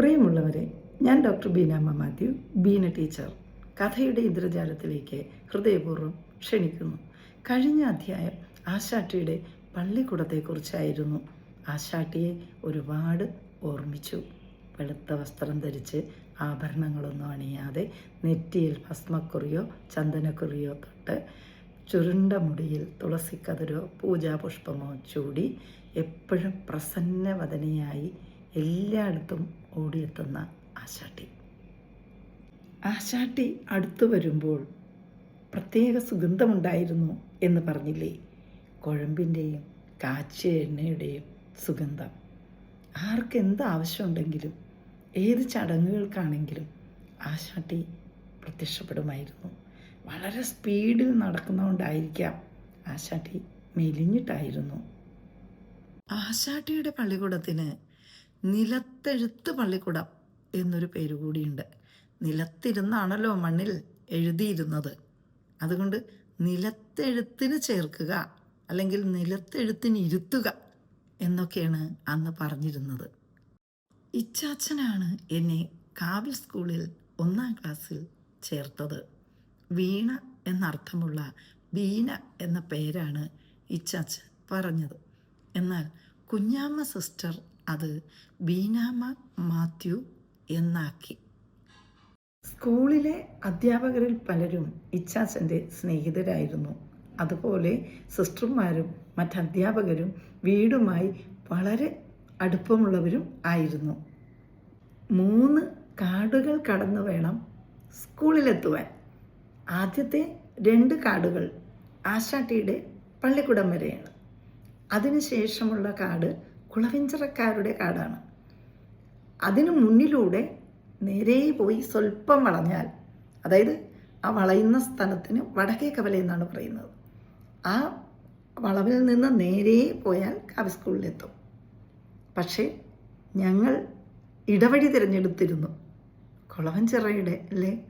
പ്രിയമുള്ളവരെ, ഞാൻ doctor Beenamma Mathew, Beena teacher, കഥയുടെ ഇന്ദ്രജാലത്തിലേക്ക് ഹൃദയപൂർവ്വം ക്ഷണിക്കുന്നു. കഴിഞ്ഞ അധ്യായം ആശാട്ടിയുടെ പള്ളിക്കൂടത്തെക്കുറിച്ചായിരുന്നു. ആശാട്ടിയെ ഒരുപാട് ഓർമ്മിച്ചു. വെളുത്ത വസ്ത്രം ധരിച്ച് ആഭരണങ്ങളൊന്നും അണിയാതെ നെറ്റിയിൽ ഭസ്മക്കുറിയോ ചന്ദനക്കുറിയോ തൊട്ട് ചുരുണ്ട മുടിയിൽ തുളസിക്കതിരോ പൂജാപുഷ്പമോ ചൂടി എപ്പോഴും പ്രസന്നവദനയായി എല്ലായിടത്തും ഓടിയെത്തുന്ന ആശാട്ടി. ആശാട്ടി അടുത്തു വരുമ്പോൾ പ്രത്യേക സുഗന്ധമുണ്ടായിരുന്നു എന്ന് പറഞ്ഞില്ലേ? കുഴമ്പിൻ്റെയും കാച്ചിയ എണ്ണയുടെയും സുഗന്ധം. ആർക്കെന്ത് ആവശ്യമുണ്ടെങ്കിലും ഏത് ചടങ്ങുകൾക്കാണെങ്കിലും ആശാട്ടി പ്രത്യക്ഷപ്പെടുമായിരുന്നു. വളരെ സ്പീഡിൽ നടക്കുന്നതുകൊണ്ടായിരിക്കാം ആശാട്ടി മെലിഞ്ഞിട്ടായിരുന്നു. ആശാട്ടിയുടെ പള്ളിക്കൂടത്തിന് നിലത്തെഴുത്ത് പള്ളിക്കൂടം എന്നൊരു പേര് കൂടിയുണ്ട്. നിലത്തിരുന്നാണല്ലോ മണ്ണിൽ എഴുതിയിരുന്നത്. അതുകൊണ്ട് നിലത്തെഴുത്തിന് ചേർക്കുക അല്ലെങ്കിൽ നിലത്തെഴുത്തിന് ഇരുത്തുക എന്നൊക്കെയാണ് അന്ന് പറഞ്ഞിരുന്നത്. ഇച്ചാച്ചനാണ് എന്നെ കാവിൽ സ്കൂളിൽ 1ാം ക്ലാസ്സിൽ ചേർത്തത്. വീണ എന്നർത്ഥമുള്ള ബീന എന്ന പേരാണ് ഇച്ചാച്ചൻ പറഞ്ഞത്. എന്നാൽ കുഞ്ഞാമ്മ സിസ്റ്റർ അത് ബീനാമ്മ മാത്യു എന്നാക്കി. സ്കൂളിലെ അധ്യാപകരിൽ പലരും ഇച്ചാച്ചൻ്റെ സ്നേഹിതരായിരുന്നു. അതുപോലെ സിസ്റ്റർമാരും മറ്റധ്യാപകരും വീടുമായി വളരെ അടുപ്പമുള്ളവരും ആയിരുന്നു. 3 കാടുകൾ കടന്നു വേണം സ്കൂളിലെത്തുവാൻ. ആദ്യത്തെ 2 കാടുകൾ ആശാട്ടിയുടെ പള്ളിക്കൂടം വരെയാണ്. അതിനുശേഷമുള്ള കാട് കുളവഞ്ചിറക്കാരുടെ കാടാണ്. അതിനു മുന്നിലൂടെ നേരെ പോയി സ്വല്പം വളഞ്ഞാൽ, അതായത് ആ വളയുന്ന സ്ഥലത്തിന് വടക്കേ കവല എന്നാണ് പറയുന്നത്, ആ വളവിൽ നിന്ന് നേരെ പോയാൽ കാവി സ്കൂളിലെത്തും. പക്ഷേ ഞങ്ങൾ ഇടവഴി തിരഞ്ഞെടുത്തിരുന്നു. കുളവഞ്ചിറയുടെ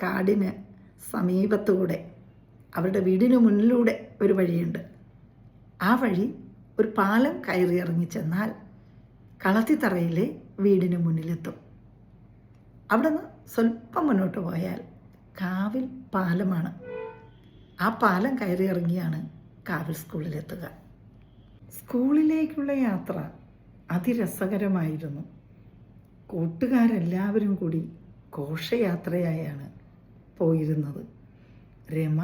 കാടിന് സമീപത്തുകൂടെ അവരുടെ വീടിന് മുന്നിലൂടെ ഒരു വഴിയുണ്ട്. ആ വഴി ഒരു പാലം കയറി ഇറങ്ങി ചെന്നാൽ കളത്തിത്തറയിലെ വീടിന് മുന്നിലെത്തും. അവിടെ നിന്ന് സ്വല്പം മുന്നോട്ട് പോയാൽ കാവിൽ പാലമാണ്. ആ പാലം കയറി ഇറങ്ങിയാണ് കാവിൽ സ്കൂളിലെത്തുക. സ്കൂളിലേക്കുള്ള യാത്ര അതിരസകരമായിരുന്നു. കൂട്ടുകാരെല്ലാവരും കൂടി ഘോഷയാത്രയായാണ് പോയിരുന്നത്. രമ,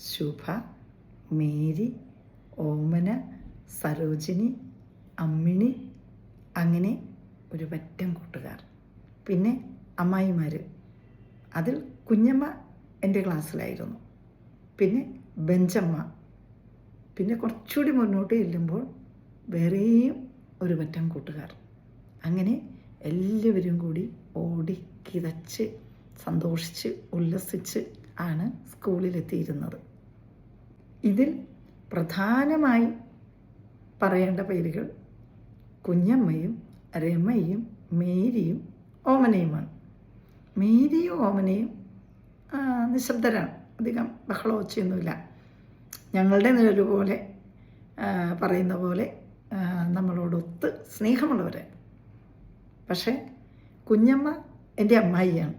ശുഭ, മേരി, ഓമന, സരോജിനി, അമ്മിണി, അങ്ങനെ ഒരു പറ്റം കൂട്ടുകാർ. പിന്നെ അമ്മായിമാർ. അതിൽ കുഞ്ഞമ്മ എൻ്റെ ക്ലാസ്സിലായിരുന്നു. പിന്നെ ബെഞ്ചമ്മ. പിന്നെ കുറച്ചുകൂടി മുന്നോട്ട് ചെല്ലുമ്പോൾ വേറെയും ഒരു പറ്റം കൂട്ടുകാർ. അങ്ങനെ എല്ലാവരും കൂടി ഓടി കിതച്ച് സന്തോഷിച്ച് ഉല്ലസിച്ച് ആണ് സ്കൂളിലെത്തിയിരുന്നത്. ഇതിൽ പ്രധാനമായി പറയേണ്ട പേരുകൾ കുഞ്ഞമ്മയും രമയും മേരിയും ഓമനയുമാണ്. മേരിയും ഓമനയും നിശബ്ദരാണ്. അധികം ബഹളമൊച്ചയൊന്നുമില്ല. ഞങ്ങളുടെ നിഴല് പോലെ പറയുന്ന പോലെ നമ്മളോടൊത്ത് സ്നേഹമുള്ളവരെ. പക്ഷേ കുഞ്ഞമ്മ എൻ്റെ അമ്മായിയാണ്.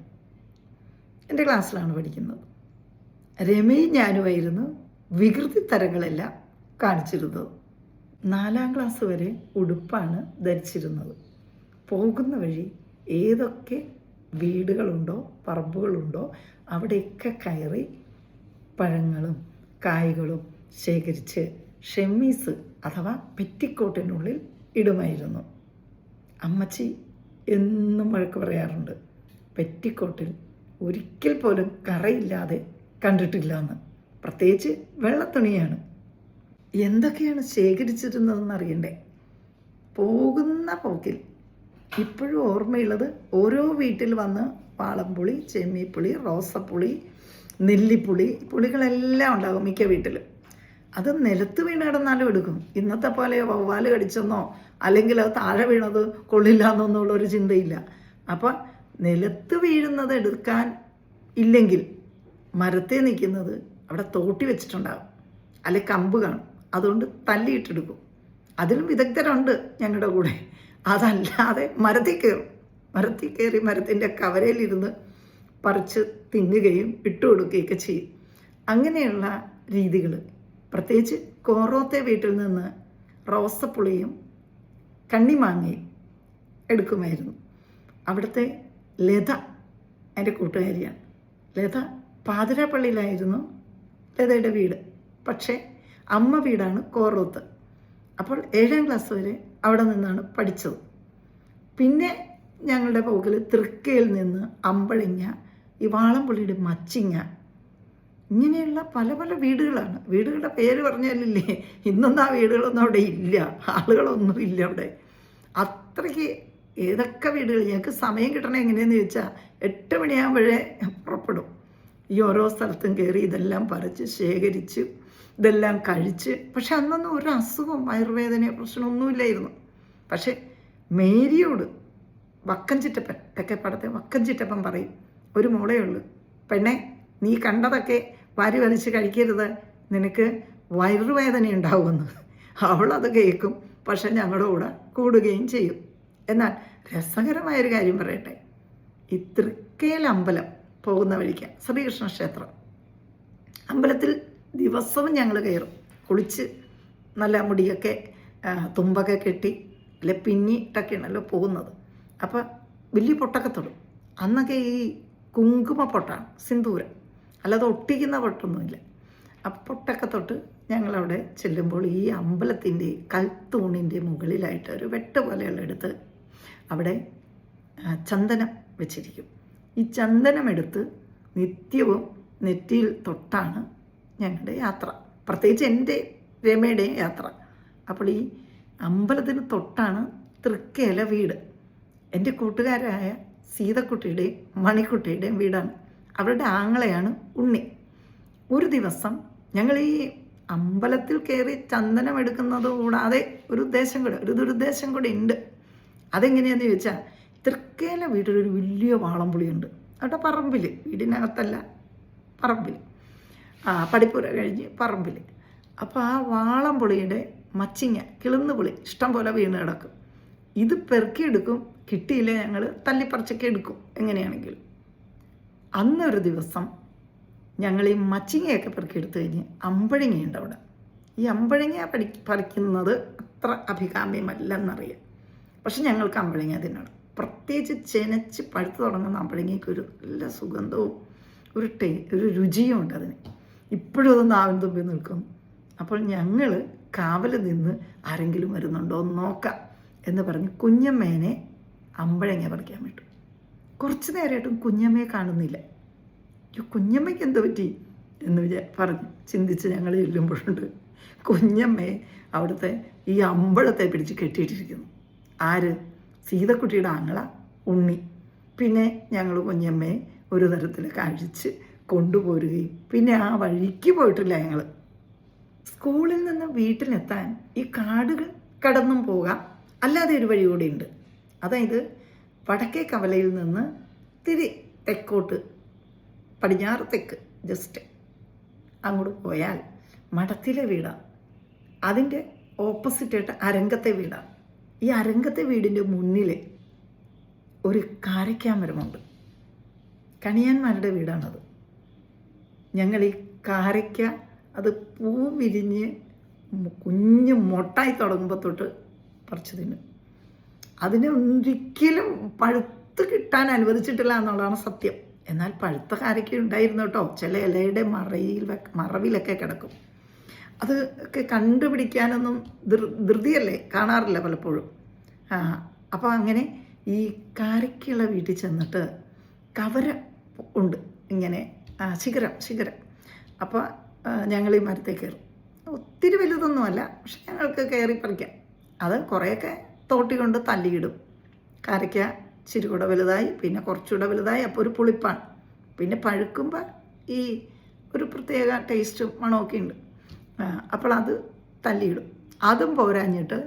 എൻ്റെ ക്ലാസ്സിലാണ് പഠിക്കുന്നത്. രമയും ഞാനുമായിരുന്നു വികൃതി തരങ്ങളെല്ലാം കാണിച്ചിരുന്നത്. 4ാം ക്ലാസ് വരെ ഉടുപ്പാണ് ധരിച്ചിരുന്നത്. പോകുന്ന വഴി ഏതൊക്കെ വീടുകളുണ്ടോ പറമ്പുകളുണ്ടോ അവിടെയൊക്കെ കയറി പഴങ്ങളും കായ്കളും ശേഖരിച്ച് ഷെമ്മീസ് അഥവാ പെറ്റിക്കോട്ടിനുള്ളിൽ ഇടുമായിരുന്നു. അമ്മച്ചി എന്നും വഴക്ക് പറയാറുണ്ട്, പെറ്റിക്കോട്ടിൽ ഒരിക്കൽ പോലും കറയില്ലാതെ കണ്ടിട്ടില്ല എന്ന്. പ്രത്യേകിച്ച് വെള്ളത്തുണിയാണ്. എന്തൊക്കെയാണ് ശേഖരിച്ചിരുന്നതെന്ന് അറിയണ്ടേ? പോകുന്ന പോക്കിൽ ഇപ്പോഴും ഓർമ്മയുള്ളത്, ഓരോ വീട്ടിൽ വന്ന് വാളംപുളി, ചെമ്മീപ്പുളി, റോസപ്പുളി, നെല്ലിപ്പുളി, പുളികളെല്ലാം ഉണ്ടാകും മിക്ക വീട്ടിലും. അത് നിലത്ത് വീണ് കിടന്നാലും എടുക്കും. ഇന്നത്തെ പോലെ വവ്വാല് കടിച്ചെന്നോ അല്ലെങ്കിൽ അത് താഴെ വീണത് കൊള്ളില്ല എന്നൊന്നുള്ളൊരു ചിന്തയില്ല. അപ്പം നിലത്ത് വീഴുന്നത് എടുക്കാൻ ഇല്ലെങ്കിൽ മരത്തെ നിൽക്കുന്നത് അവിടെ തോട്ടി വെച്ചിട്ടുണ്ടാകും, അല്ലെ കമ്പ് കാണും. അതുകൊണ്ട് തല്ലിയിട്ടെടുക്കും. അതിലും വിദഗ്ധരുണ്ട് ഞങ്ങളുടെ കൂടെ. അതല്ലാതെ മരത്തിൽ കയറും. മരത്തിൽ കയറി മരത്തിൻ്റെ കവരയിലിരുന്ന് പറിച്ച് തിന്നുകയും ഇട്ടുകൊടുക്കുകയൊക്കെ ചെയ്യും. അങ്ങനെയുള്ള രീതികൾ, പ്രത്യേകിച്ച് കോറോത്തെ വീട്ടിൽ നിന്ന് റോസപ്പുളിയും കണ്ണിമാങ്ങയും എടുക്കുമായിരുന്നു. അവിടുത്തെ ലത എൻ്റെ കൂട്ടുകാരിയാണ്. ലത പാതിരാപ്പള്ളിയിലായിരുന്നു ലതയുടെ വീട്. പക്ഷേ അമ്മ വീടാണ് കോറോത്ത്. അപ്പോൾ 7ാം ക്ലാസ് വരെ അവിടെ നിന്നാണ് പഠിച്ചത്. പിന്നെ ഞങ്ങളുടെ പോക്കിൽ തൃക്കയിൽ നിന്ന് അമ്പഴിങ്ങ, ഈ വാളംപുള്ളിയുടെ മച്ചിങ്ങ, ഇങ്ങനെയുള്ള പല പല വീടുകളാണ്. വീടുകളുടെ പേര് പറഞ്ഞാലില്ലേ, ഇന്നൊന്നും ആ വീടുകളൊന്നും അവിടെ ഇല്ല, ആളുകളൊന്നും ഇല്ല അവിടെ. അത്രയ്ക്ക് ഏതൊക്കെ വീടുകൾ. ഞങ്ങൾക്ക് സമയം കിട്ടണം എങ്ങനെയെന്ന് ചോദിച്ചാൽ 8 മണിയാകുമ്പോഴേ പുറപ്പെടും. ഈ ഓരോ സ്ഥലത്തും കയറി ഇതെല്ലാം പറിച്ച് ശേഖരിച്ച് ഇതെല്ലാം കഴിച്ച്. പക്ഷെ അന്നൊന്നും ഒരു അസുഖം, വയറുവേദനയോ പ്രശ്നമൊന്നുമില്ലായിരുന്നു. പക്ഷെ മേരിയോട് വക്കം ചിറ്റപ്പൻ, തെക്കേപ്പാടത്തെ വക്കം ചിറ്റപ്പൻ പറയും, ഒരു മോളേ ഉള്ളൂ പെണ്ണെ, നീ കണ്ടതൊക്കെ വാരി വലിച്ച് കഴിക്കരുത്, നിനക്ക് വയറുവേദന ഉണ്ടാവുമെന്ന്. അവളത് കേൾക്കും. പക്ഷെ ഞങ്ങളുടെ കൂടെ കൂടുകയും ചെയ്യും. എന്നാൽ രസകരമായൊരു കാര്യം പറയട്ടെ, ഈ തൃക്കേൽ അമ്പലം പോകുന്ന വഴിക്ക് ശ്രീകൃഷ്ണ ക്ഷേത്രം അമ്പലത്തിൽ ദിവസവും ഞങ്ങൾ കയറും. കുളിച്ച് നല്ല മുടിയൊക്കെ തുമ്പൊക്കെ കെട്ടി അല്ലെ പിന്നിട്ടൊക്കെയാണല്ലോ പോകുന്നത്. അപ്പോൾ വലിയ പൊട്ടൊക്കെ തൊടും. അന്നൊക്കെ ഈ കുങ്കുമ പൊട്ടാണ്, സിന്ദൂരം, അല്ലാതെ ഒട്ടിക്കുന്ന പൊട്ടൊന്നുമില്ല. അപ്പം പൊട്ടൊക്കെ തൊട്ട് ഞങ്ങളവിടെ ചെല്ലുമ്പോൾ ഈ അമ്പലത്തിൻ്റെ കൽത്തൂണിൻ്റെ മുകളിലായിട്ട് ഒരു വെട്ട് പോലെയുള്ള എടുത്ത് അവിടെ ചന്ദനം വെച്ചിരിക്കും. ഈ ചന്ദനമെടുത്ത് നിത്യവും നെറ്റിയിൽ തൊട്ടാണ് ഞങ്ങളുടെ യാത്ര, പ്രത്യേകിച്ച് എൻ്റെ രമയുടെയും യാത്ര. അപ്പോൾ ഈ അമ്പലത്തിന് തൊട്ടാണ് തൃക്കേല വീട്. എൻ്റെ കൂട്ടുകാരായ സീതക്കുട്ടിയുടെയും മണിക്കുട്ടിയുടെയും വീടാണ്. അവരുടെ ആങ്ങളെയാണ് ഉണ്ണി. ഒരു ദിവസം ഞങ്ങൾ ഈ അമ്പലത്തിൽ കയറി ചന്ദനം എടുക്കുന്നത് കൂടാതെ ഒരു ദുരുദ്ദേശം കൂടെ ഉണ്ട്. അതെങ്ങനെയാണെന്ന് ചോദിച്ചാൽ, തൃക്കേല വീട്ടിലൊരു വലിയ വാളംപുളിയുണ്ട് അവിടെ പറമ്പിൽ, വീടിനകത്തല്ല, പറമ്പിൽ, പടിപ്പുര കഴിഞ്ഞ് പറമ്പിൽ. അപ്പോൾ ആ വാളംപുളിയുടെ മച്ചിങ്ങ, കിളുന്നുപുളി ഇഷ്ടം പോലെ വീണ് കിടക്കും. ഇത് പെറുക്കിയെടുക്കും. കിട്ടിയില്ലേ ഞങ്ങൾ തല്ലിപ്പറിച്ചൊക്കെ എടുക്കും എങ്ങനെയാണെങ്കിലും. അന്നൊരു ദിവസം ഞങ്ങൾ ഈ മച്ചിങ്ങയൊക്കെ പെറുക്കിയെടുത്ത് കഴിഞ്ഞ് അമ്പഴങ്ങയുണ്ട് അവിടെ. ഈ അമ്പഴങ്ങ പറിക്കുന്നത് അത്ര അഭികാമ്യമല്ലെന്നറിയാം. പക്ഷെ ഞങ്ങൾക്ക് അമ്പഴങ്ങ തിന്നണം. പ്രത്യേകിച്ച് ചെനച്ച് പഴുത്ത് തുടങ്ങുന്ന അമ്പഴങ്ങയ്ക്ക് ഒരു നല്ല സുഗന്ധവും ഒരു രുചിയും ഉണ്ട് അതിന്. ഇപ്പോഴും അത് നാവിൻ തുമ്പി നിൽക്കും. അപ്പോൾ ഞങ്ങൾ കാവൽ നിന്ന് ആരെങ്കിലും വരുന്നുണ്ടോ എന്ന് നോക്കാം എന്ന് പറഞ്ഞ് കുഞ്ഞമ്മേനെ അമ്പഴങ്ങ പറിക്കാൻ വിട്ടു. കുറച്ച് നേരമായിട്ടും കുഞ്ഞമ്മയെ കാണുന്നില്ല. കുഞ്ഞമ്മയ്ക്ക് എന്ത് പറ്റി എന്ന് പറഞ്ഞ് ചിന്തിച്ച് ഞങ്ങൾ ചെല്ലുമ്പോഴുണ്ട് കുഞ്ഞമ്മയെ അവിടുത്തെ ഈ അമ്പഴത്തെ പിടിച്ച് കെട്ടിയിട്ടിരിക്കുന്നു. ആര്? സീതക്കുട്ടിയുടെ ആങ്ങള ഉണ്ണി. പിന്നെ ഞങ്ങൾ കുഞ്ഞമ്മയെ ഒരു തരത്തിൽ കഴിച്ച് കൊണ്ടുപോരുകയും പിന്നെ ആ വഴിക്ക് പോയിട്ടില്ല. ഞങ്ങൾ സ്കൂളിൽ നിന്ന് വീട്ടിലെത്താൻ ഈ കാടുകൾ കടന്നും പോകാം, അല്ലാതെ ഒരു വഴി കൂടി ഉണ്ട്. അതായത് വടക്കേ കവലയിൽ നിന്ന് തിരി തെക്കോട്ട്, പടിഞ്ഞാറ് തെക്ക് ജസ്റ്റ് അങ്ങോട്ട് പോയാൽ മഠത്തിലെ വീടാണ്. അതിൻ്റെ ഓപ്പോസിറ്റായിട്ട് അരങ്കത്തെ വീടാണ്. ഈ അരങ്കത്തെ വീടിൻ്റെ മുന്നിൽ ഒരു കാരയ്ക്കാമരമുണ്ട്. കണിയാന്മാരുടെ വീടാണത്. ഞങ്ങൾ ഈ കാരയ്ക്ക അത് പൂ വിരിഞ്ഞ് കുഞ്ഞ് മൊട്ടായി തുടങ്ങുമ്പോൾ തൊട്ട് പറിച്ചു തിന്നും. അതിനെ ഒരിക്കലും പഴുത്ത് കിട്ടാൻ അനുവദിച്ചിട്ടില്ല എന്നുള്ളതാണ് സത്യം. എന്നാൽ പഴുത്ത കാരയ്ക്ക ഉണ്ടായിരുന്നു കേട്ടോ. ചില ഇലയുടെ മറവിലൊക്കെ കിടക്കും. അത് ഒക്കെ കണ്ടുപിടിക്കാനൊന്നും ധൃതിയല്ലേ, കാണാറില്ല പലപ്പോഴും. അപ്പോൾ അങ്ങനെ ഈ കാരയ്ക്കുള്ള വീട്ടിൽ ചെന്നിട്ട് കവര ഉണ്ട്, ഇങ്ങനെ ശിഖരം. അപ്പോൾ ഞങ്ങൾ ഈ മരത്തിൽ കയറും. ഒത്തിരി വലുതൊന്നുമല്ല, പക്ഷെ ഞങ്ങൾക്ക് കയറി പറിക്കാം. അത് കുറേയൊക്കെ തോട്ടി കൊണ്ട് തല്ലിയിടും. കാരയ്ക്ക ഇച്ചിരി കൂടെ വലുതായി, പിന്നെ കുറച്ചുകൂടെ വലുതായി. അപ്പോൾ ഒരു പുളിപ്പാണ്. പിന്നെ പഴുക്കുമ്പോൾ ഈ ഒരു പ്രത്യേക ടേസ്റ്റും മണമൊക്കെ ഉണ്ട്. അപ്പോൾ അത് തല്ലിയിടും. അതും പോരാഞ്ഞിട്ട്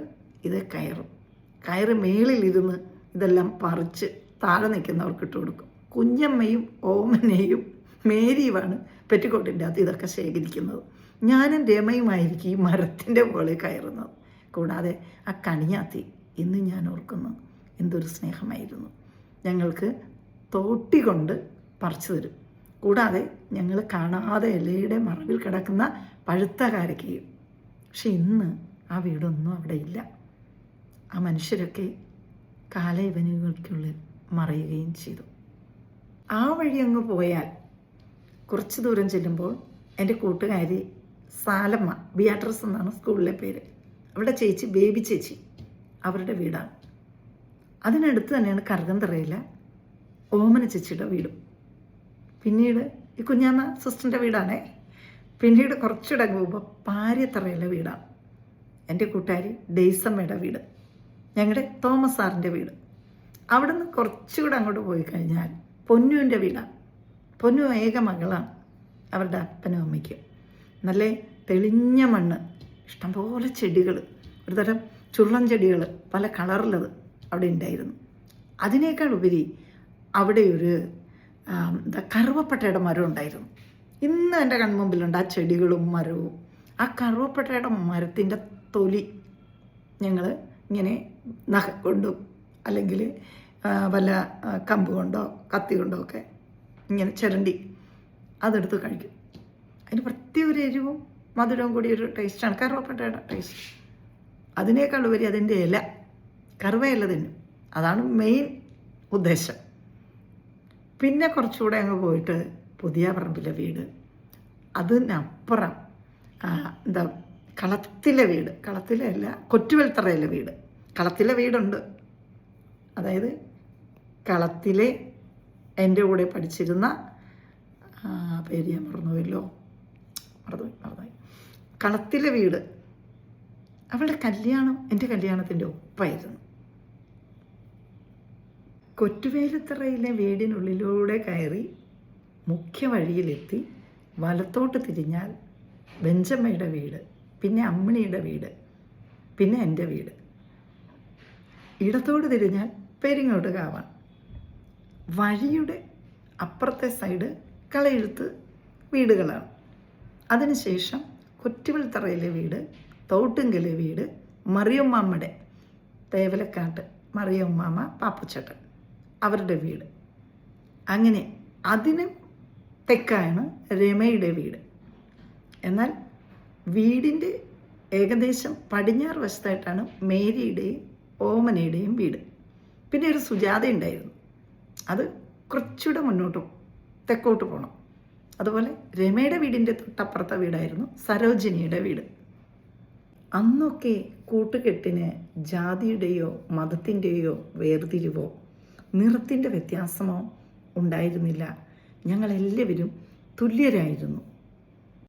ഇത് കയറ് മേളിലിരുന്ന് ഇതെല്ലാം പറിച്ച് താഴെ നിൽക്കുന്നവർക്ക് ഇട്ട് കൊടുക്കും. കുഞ്ഞമ്മയും ഓമനയും മേരിയുമാണ് പെറ്റിക്കോട്ടിൻ്റെ അകത്ത് ഇതൊക്കെ ശേഖരിക്കുന്നത്. ഞാനും രമയുമായിരിക്കും ഈ മരത്തിൻ്റെ മുകളിൽ കയറുന്നത്. കൂടാതെ ആ കണിയാത്തി ഇന്ന് ഞാൻ ഓർക്കുന്നു, എന്തൊരു സ്നേഹമായിരുന്നു. ഞങ്ങൾക്ക് തോട്ടി കൊണ്ട് പറിച്ചു തരും. കൂടാതെ ഞങ്ങൾ കാണാതെ ഇലയുടെ മറവിൽ കിടക്കുന്ന പഴുത്ത കാരക്കയും. പക്ഷെ ഇന്ന് ആ വീടൊന്നും അവിടെ ഇല്ല. ആ മനുഷ്യരൊക്കെ കാലയവനുകൾക്കുള്ളിൽ മറയുകയും ചെയ്തു. ആ വഴി അങ്ങ് പോയാൽ കുറച്ച് ദൂരം ചെല്ലുമ്പോൾ എൻ്റെ കൂട്ടുകാരി സാലമ്മ, ബിയാട്രസ് എന്നാണ് സ്കൂളിലെ പേര്, അവിടെ ചേച്ചി, ബേബി ചേച്ചി, അവരുടെ വീടാണ്. അതിനടുത്ത് തന്നെയാണ് കറുകന്തറയിലെ ഓമന ചേച്ചിയുടെ വീടും. പിന്നീട് ഈ കുഞ്ഞാമ്മ സിസ്റ്ററിൻ്റെ വീടാണേ. പിന്നീട് കുറച്ചുകൂടെ പോകുമ്പോൾ പാര്യത്തറയിലെ വീടാണ് എൻ്റെ കൂട്ടുകാരി ഡെയ്സമ്മയുടെ വീട്, ഞങ്ങളുടെ തോമസ് സാറിൻ്റെ വീട്. അവിടെ നിന്ന് കുറച്ചുകൂടെ അങ്ങോട്ട് പോയി കഴിഞ്ഞാൽ പൊന്നുവിൻ്റെ വീടാണ്. പൊന്നു ഏക മകളാണ് അവരുടെ അപ്പനും അമ്മയ്ക്കും. നല്ല തെളിഞ്ഞ മണ്ണ്, ഇഷ്ടംപോലെ ചെടികൾ, ഒരുതരം ചുരുളൻ ചെടികൾ പല കളറിലത് അവിടെ ഉണ്ടായിരുന്നു. അതിനേക്കാൾ ഉപരി അവിടെ ഒരു കറുവപ്പട്ടയുടെ മരം ഉണ്ടായിരുന്നു. ഇന്ന് എൻ്റെ കൺമുമ്പിലുണ്ട് ആ ചെടികളും മരവും. ആ കറുവപ്പട്ടയുടെ മരത്തിൻ്റെ തൊലി ഞങ്ങൾ ഇങ്ങനെ നഖ കൊണ്ടും അല്ലെങ്കിൽ വല്ല കമ്പ് കൊണ്ടോ കത്തി കൊണ്ടോ ഒക്കെ ഇങ്ങനെ ചിരണ്ടി അതെടുത്ത് കഴിക്കും. അതിന് പ്രത്യേക ഒരു എരിവും മധുരവും കൂടി ഒരു ടേസ്റ്റാണ് കറുവപ്പട്ടയുടെ ടേസ്റ്റ്. അതിനേക്കാൾ ഉപരി അതിൻ്റെ ഇല, കറുവയില തിന്നും. അതാണ് മെയിൻ ഉദ്ദേശം. പിന്നെ കുറച്ചുകൂടെ അങ്ങ് പോയിട്ട് പുതിയ പറമ്പിലെ വീട്, അതിനപ്പുറം കളത്തിലെ വീട്, കളത്തിലെ അല്ല കൊറ്റുവെൽത്തറയിലെ വീട്. കളത്തിലെ വീടുണ്ട്, അതായത് കളത്തിലെ എൻ്റെ കൂടെ പഠിച്ചിരുന്ന പേര് ഞാൻ മറന്നുപോയല്ലോ, മറന്നുപോയി. കളത്തിലെ വീട്, അവളുടെ കല്യാണം എൻ്റെ കല്യാണത്തിൻ്റെ ഒപ്പായിരുന്നു. കൊറ്റുവേലത്തറയിലെ വീടിനുള്ളിലൂടെ കയറി മുഖ്യ വഴിയിലെത്തി വലത്തോട്ട് തിരിഞ്ഞാൽ ബെഞ്ചമ്മയുടെ വീട്, പിന്നെ അമ്മിണിയുടെ വീട്, പിന്നെ എൻ്റെ വീട്. ഇടത്തോട്ട് തിരിഞ്ഞാൽ പെരിങ്ങോട്ട് കാവാണ്. വഴിയുടെ അപ്പുറത്തെ സൈഡ് കളയെഴുത്ത് വീടുകളാണ്. അതിനുശേഷം കൊറ്റുവെൽത്തറയിലെ വീട്, തോട്ടുങ്കലെ വീട്, മറിയമ്മാമ്മയുടെ തേവലക്കാട്ട് മറിയമ്മാമ്മ പാപ്പച്ചേട്ടൻ അവരുടെ വീട്. അങ്ങനെ അതിന് തെക്കാണ് രമയുടെ വീട്. എന്നാൽ വീടിൻ്റെ ഏകദേശം പടിഞ്ഞാറ് വശത്തായിട്ടാണ് മേരിയുടെയും ഓമനയുടെയും വീട്. പിന്നെ ഒരു സുജാത ഉണ്ടായിരുന്നു, അത് കുറച്ചുകൂടെ മുന്നോട്ട് തെക്കോട്ട് പോകണം. അതുപോലെ രമയുടെ വീടിൻ്റെ തൊട്ടപ്പുറത്തെ വീടായിരുന്നു സരോജിനിയുടെ വീട്. അന്നൊക്കെ കൂട്ടുകെട്ടിന് ജാതിയുടെയോ മതത്തിൻ്റെയോ വേർതിരിവോ നിറത്തിൻ്റെ വ്യത്യാസമോ ഉണ്ടായിരുന്നില്ല. ഞങ്ങളെല്ലാവരും തുല്യരായിരുന്നു.